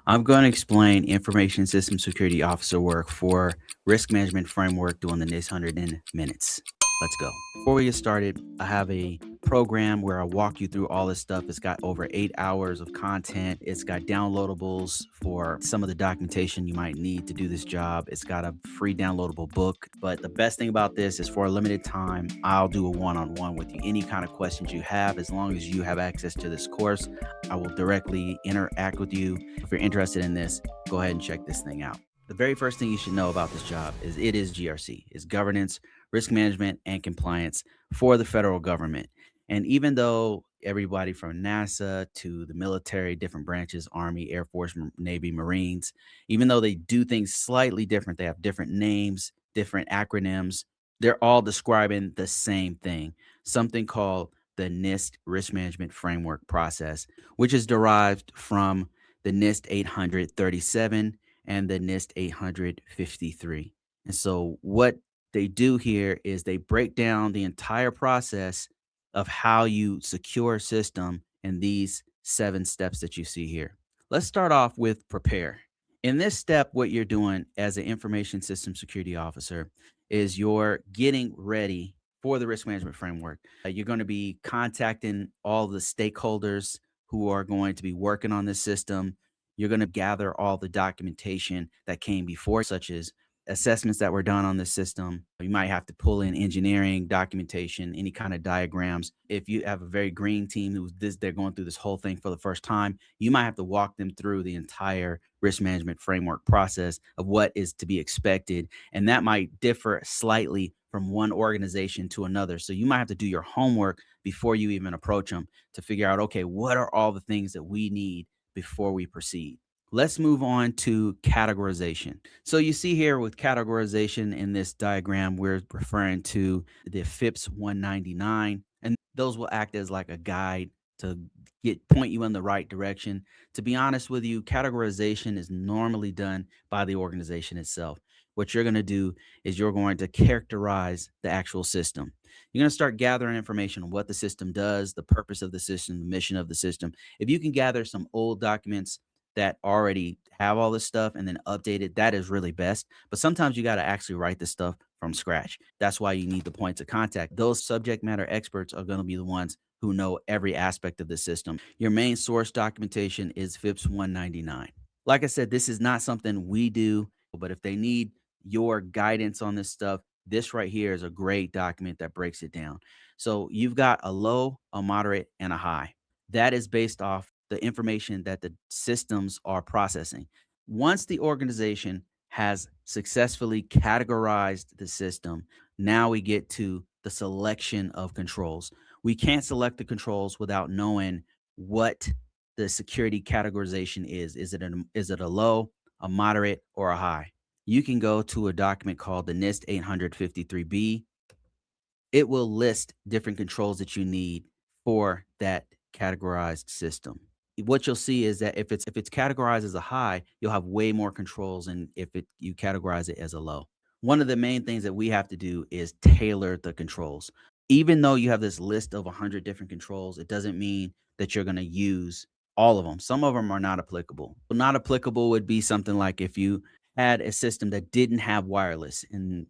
I'm going to explain Information System Security Officer work for Risk Management Framework doing the NIST 100 in minutes. Let's go. Before we get started, I have a program where I walk you through all this stuff. It's got over 8 hours of content. It's got downloadables for some of the documentation you might need to do this job. It's got a free downloadable book. But the best thing about this is for a limited time, I'll do a one-on-one with you. Any kind of questions you have, as long as you have access to this course, I will directly interact with you. If you're interested in this, go ahead and check this thing out. The very first thing you should know about this job is it is GRC. It's governance, risk management, and compliance for the federal government. And even though everybody from NASA to the military, different branches, Army, Air Force, Navy, Marines, even though they do things slightly different, they have different names, different acronyms, they're all describing the same thing, something called the NIST Risk Management Framework process, which is derived from the NIST 837 and the NIST 853. And so, what they do here is they break down the entire process of how you secure a system in these 7 steps that you see here. Let's start off with prepare. In this step, what you're doing as an information system security officer is you're getting ready for the risk management framework. You're going to be contacting all the stakeholders who are going to be working on this system. You're going to gather all the documentation that came before, such as assessments that were done on the system. You might have to pull in engineering documentation, any kind of diagrams. If you have a very green team they're going through this whole thing for the first time, you might have to walk them through the entire risk management framework process of what is to be expected. And that might differ slightly from one organization to another. So you might have to do your homework before you even approach them to figure out, okay, what are all the things that we need before we proceed? Let's move on to categorization. So you see here with categorization in this diagram, we're referring to the FIPS 199, and those will act as like a guide to point you in the right direction. To be honest with you, categorization is normally done by the organization itself. What you're going to do is you're going to characterize the actual system. You're going to start gathering information on what the system does, the purpose of the system, the mission of the system. If you can gather some old documents that already have all this stuff and then update it, that is really best. But sometimes you got to actually write this stuff from scratch. That's why you need the points of contact. Those subject matter experts are going to be the ones who know every aspect of the system. Your main source documentation is FIPS 199. Like I said, this is not something we do, but if they need your guidance on this stuff, this right here is a great document that breaks it down. So you've got a low, a moderate, and a high. That is based off the information that the systems are processing. Once the organization has successfully categorized the system, now we get to the selection of controls. We can't select the controls without knowing what the security categorization is. Is it a low, a moderate, or a high? You can go to a document called the NIST 853B. It will list different controls that you need for that categorized system. What you'll see is that if it's categorized as a high, you'll have way more controls than if you categorize it as a low. One of the main things that we have to do is tailor the controls. Even though you have this list of 100 different controls, it doesn't mean that you're going to use all of them. Some of them are not applicable. Not applicable would be something like if you had a system that didn't have wireless, and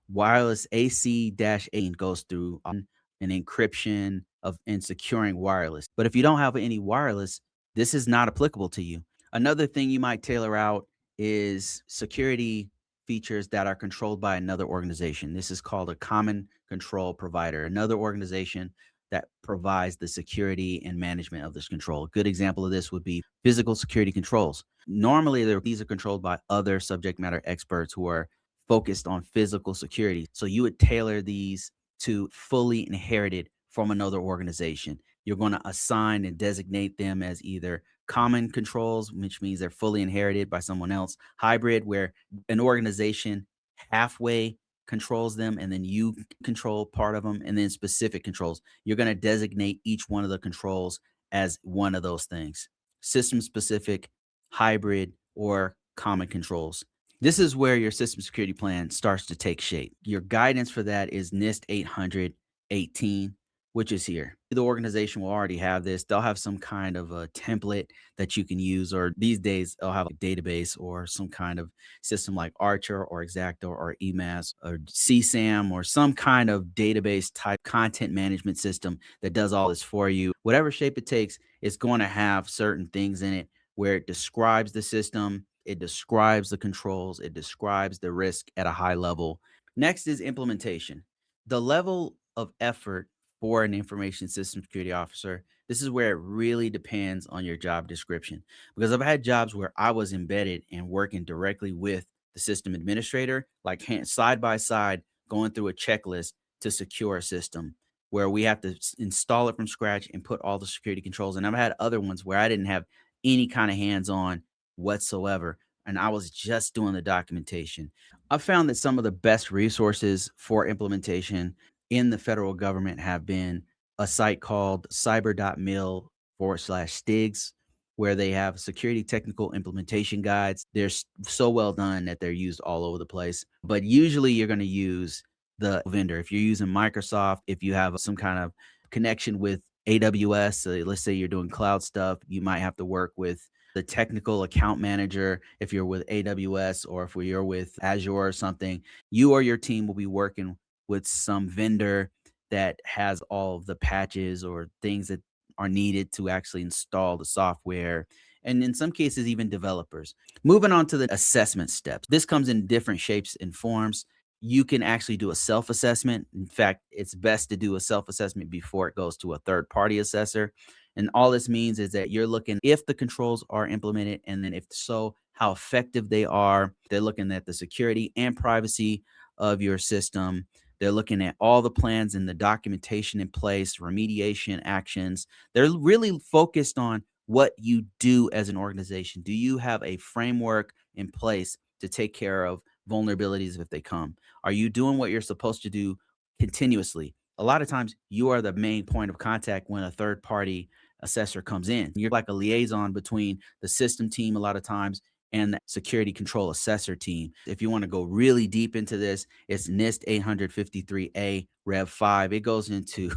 wireless AC-A goes through an encryption of and securing wireless. But if you don't have any wireless, this is not applicable to you. Another thing you might tailor out is security features that are controlled by another organization. This is called a common control provider, another organization that provides the security and management of this control. A good example of this would be physical security controls. Normally, these are controlled by other subject matter experts who are focused on physical security. So you would tailor these to fully inherited from another organization. You're going to assign and designate them as either common controls, which means they're fully inherited by someone else, hybrid, where an organization halfway controls them and then you control part of them, and then specific controls. You're going to designate each one of the controls as one of those things: system specific, hybrid, or common controls. This is where your system security plan starts to take shape. Your guidance for that is NIST 818. which is here. The organization will already have this. They'll have some kind of a template that you can use, or these days they'll have a database or some kind of system like Archer or Exacto or EMAS or CSAM or some kind of database type content management system that does all this for you. Whatever shape it takes, it's going to have certain things in it where it describes the system, it describes the controls, it describes the risk at a high level. Next is implementation. The level of effort for an information system security officer, this is where it really depends on your job description. Because I've had jobs where I was embedded and working directly with the system administrator, like side by side, going through a checklist to secure a system where we have to install it from scratch and put all the security controls. And I've had other ones where I didn't have any kind of hands on whatsoever. And I was just doing the documentation. I found that some of the best resources for implementation in the federal government have been a site called cyber.mil/STIGs, where they have security technical implementation guides. They're so well done that they're used all over the place. But usually you're going to use the vendor. If you're using Microsoft, if you have some kind of connection with AWS, so let's say you're doing cloud stuff, you might have to work with the technical account manager. If you're with AWS or if you're with Azure or something, you or your team will be working with some vendor that has all of the patches or things that are needed to actually install the software. And in some cases, even developers. Moving on to the assessment steps. This comes in different shapes and forms. You can actually do a self assessment. In fact, it's best to do a self assessment before it goes to a third party assessor. And all this means is that you're looking if the controls are implemented, and then if so, how effective they are. They're looking at the security and privacy of your system. They're looking at all the plans and the documentation in place, remediation actions. They're really focused on what you do as an organization. Do you have a framework in place to take care of vulnerabilities if they come? Are you doing what you're supposed to do continuously? A lot of times you are the main point of contact when a third party assessor comes in. You're like a liaison between the system team a lot of times and the security control assessor team. If you want to go really deep into this, it's NIST 853A Rev 5. It goes into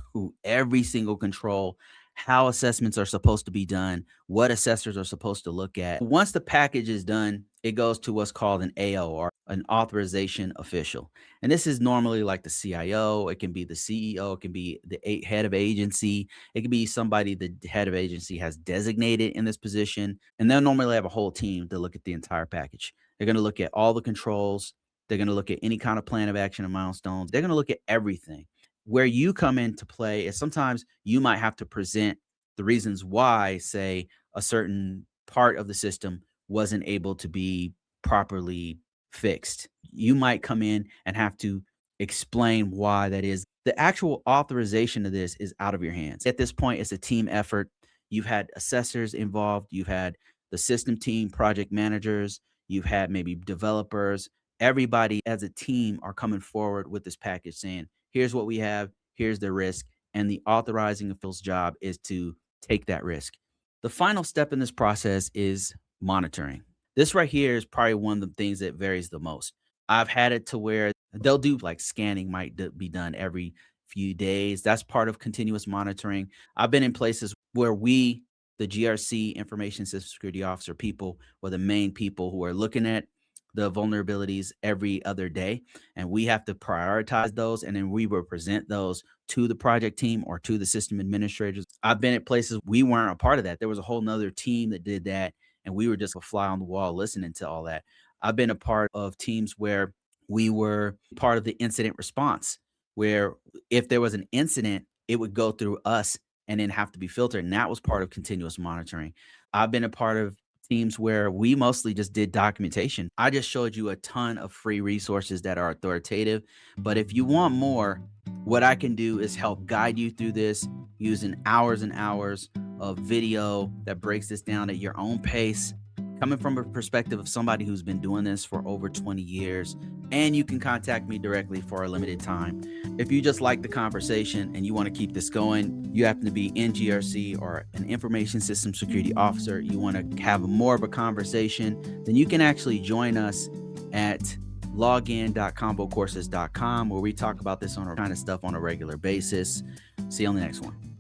every single control, how assessments are supposed to be done, what assessors are supposed to look at. Once the package is done, it goes to what's called an AO, or an authorization official. And this is normally like the CIO, it can be the CEO, it can be the head of agency, it can be somebody the head of agency has designated in this position. And they'll normally have a whole team to look at the entire package. They're going to look at all the controls. They're going to look at any kind of plan of action and milestones. They're going to look at everything. Where you come into play is sometimes you might have to present the reasons why, say, a certain part of the system wasn't able to be properly fixed. You might come in and have to explain why that is. The actual authorization of this is out of your hands. At this point, it's a team effort. You've had assessors involved, you've had the system team, project managers, you've had maybe developers. Everybody as a team are coming forward with this package saying, here's what we have, here's the risk. And the authorizing official's job is to take that risk. The final step in this process is monitoring. This right here is probably one of the things that varies the most. I've had it to where they'll do like scanning might be done every few days. That's part of continuous monitoring. I've been in places where we, the GRC information system security officer people, were the main people who are looking at the vulnerabilities every other day. And we have to prioritize those. And then we will present those to the project team or to the system administrators. I've been at places we weren't a part of that. There was a whole nother team that did that. And we were just a fly on the wall listening to all that. I've been a part of teams where we were part of the incident response, where if there was an incident, it would go through us and then have to be filtered. And that was part of continuous monitoring. I've been a part of teams where we mostly just did documentation. I just showed you a ton of free resources that are authoritative. But if you want more, what I can do is help guide you through this using hours and hours of video that breaks this down at your own pace, coming from a perspective of somebody who's been doing this for over 20 years. And you can contact me directly for a limited time. If you just like the conversation and you want to keep this going, you happen to be in GRC or an information system security officer, you want to have more of a conversation, then you can actually join us at login.convocourses.com, where we talk about this kind of stuff on a regular basis. See you on the next one.